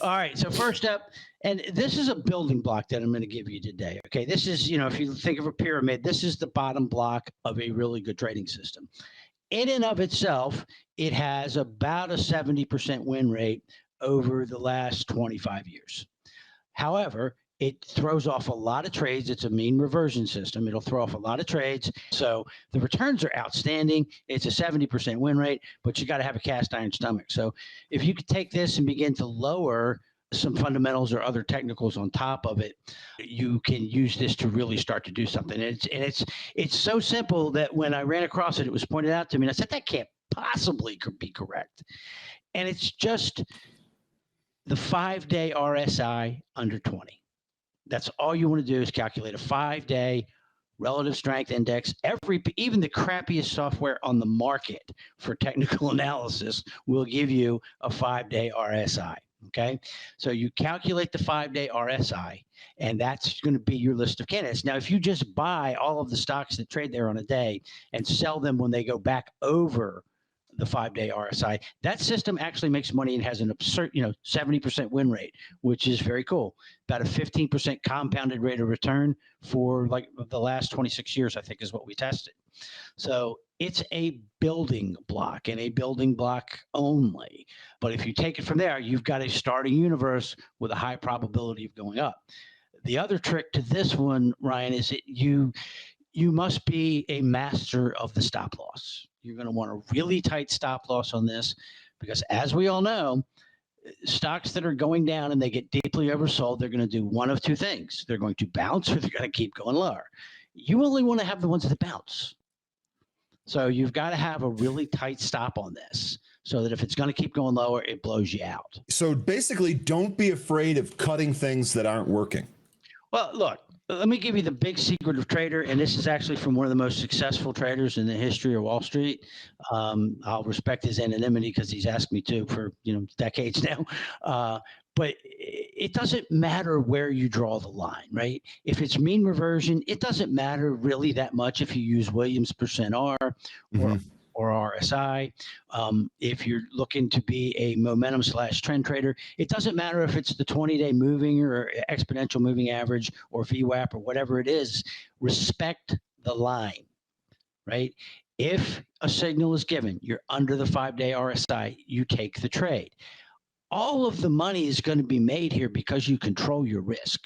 All right. So first up, and this is a building block that I'm going to give you today. Okay. This is, if you think of a pyramid, this is the bottom block of a really good trading system. In and of itself, it has about a 70% win rate over the last 25 years. However, it throws off a lot of trades. It's a mean reversion system. It'll throw off a lot of trades. So the returns are outstanding. It's a 70% win rate, but you got to have a cast iron stomach. So if you could take this and begin to lower some fundamentals or other technicals on top of it, you can use this to really start to do something. And it's so simple that when I ran across it, it was pointed out to me, and I said, that can't possibly be correct. And it's just the 5-day RSI under 20. That's all you want to do is calculate a 5-day relative strength index. Even the crappiest software on the market for technical analysis will give you a 5-day RSI. Okay. So you calculate the 5-day RSI, and that's going to be your list of candidates. Now, if you just buy all of the stocks that trade there on a day and sell them when they go back over the 5-day RSI, that system actually makes money and has an absurd, 70% win rate, which is very cool. About a 15% compounded rate of return for like the last 26 years, I think is what we tested. So it's a building block and a building block only. But if you take it from there, you've got a starting universe with a high probability of going up. The other trick to this one, Ryan, is that you must be a master of the stop loss. You're going to want a really tight stop loss on this because, as we all know, stocks that are going down and they get deeply oversold, they're going to do one of two things. They're going to bounce or they're going to keep going lower. You only want to have the ones that bounce. So you've got to have a really tight stop on this so that if it's going to keep going lower, it blows you out. So basically, don't be afraid of cutting things that aren't working. Well, look, let me give you the big secret of trader, and this is actually from one of the most successful traders in the history of Wall Street. I'll respect his anonymity because he's asked me to for decades now. But it doesn't matter where you draw the line, right? If it's mean reversion, it doesn't matter really that much if you use Williams percent R or RSI. If you're looking to be a momentum / trend trader, it doesn't matter if it's the 20-day moving or exponential moving average or VWAP or whatever it is. Respect the line, right? If a signal is given, you're under the 5-day RSI, you take the trade. All of the money is going to be made here because you control your risk,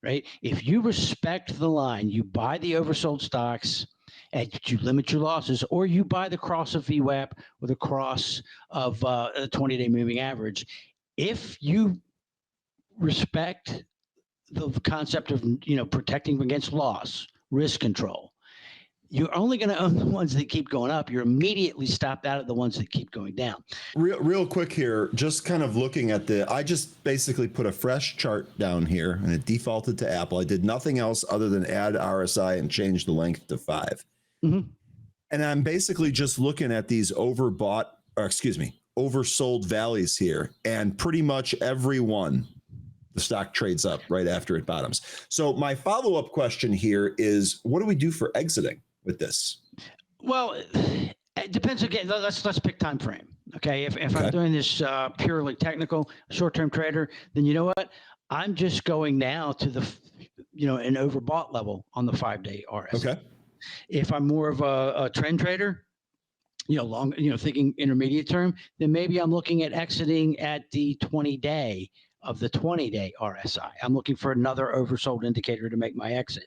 right? If you respect the line, you buy the oversold stocks and you limit your losses, or you buy the cross of VWAP or the cross of a 20-day moving average. If you respect the concept of, protecting against loss, risk control, you're only going to own the ones that keep going up. You're immediately stopped out of the ones that keep going down. Real quick here, just kind of looking at I just basically put a fresh chart down here and it defaulted to Apple. I did nothing else other than add RSI and change the length to 5. Mm-hmm. And I'm basically just looking at these oversold valleys here, and pretty much every one, the stock trades up right after it bottoms. So my follow-up question here is, what do we do for exiting with this? Well, it depends. Again, let's pick time frame. Okay, if I'm doing this purely technical short-term trader, then you know what? I'm just going now to the an overbought level on the 5-day RSI. Okay. If I'm more of a trend trader, thinking intermediate term, then maybe I'm looking at exiting at the 20-day of the 20-day RSI. I'm looking for another oversold indicator to make my exit.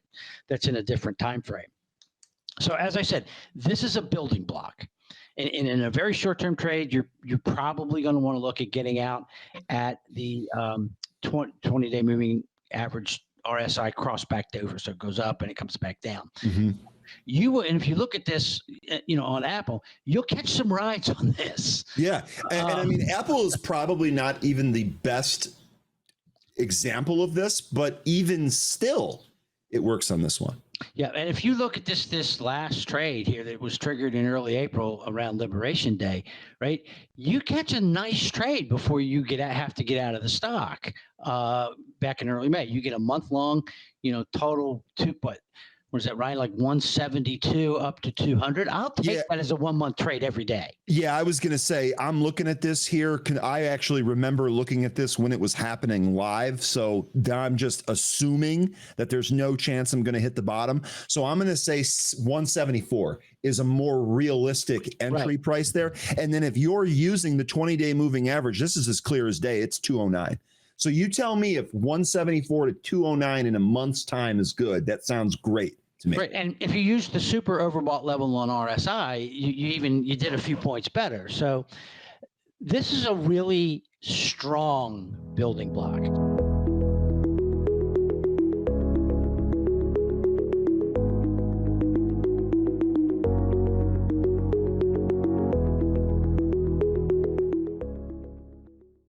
That's in a different time frame. So as I said, this is a building block. And in a very short-term trade, you're probably going to want to look at getting out at the 20-day moving average RSI cross backed over. So it goes up and it comes back down. Mm-hmm. And if you look at this, on Apple, you'll catch some rides on this. Yeah. And I mean, Apple is probably not even the best example of this, but even still, it works on this one. Yeah. And if you look at this last trade here that was triggered in early April around Liberation Day, right? You catch a nice trade before you have to get out of the stock back in early May. You get a month long, total Was that right? Like 172 up to 200. I'll take that as a 1 month trade every day. Yeah, I was going to say, I'm looking at this here. I actually remember looking at this when it was happening live. So I'm just assuming that there's no chance I'm going to hit the bottom. So I'm going to say 174 is a more realistic entry price there. And then if you're using the 20-day moving average, this is as clear as day. It's 209. So you tell me if 174 to 209 in a month's time is good. That sounds great to me. Right. And if you use the super overbought level on RSI, you did a few points better. So this is a really strong building block.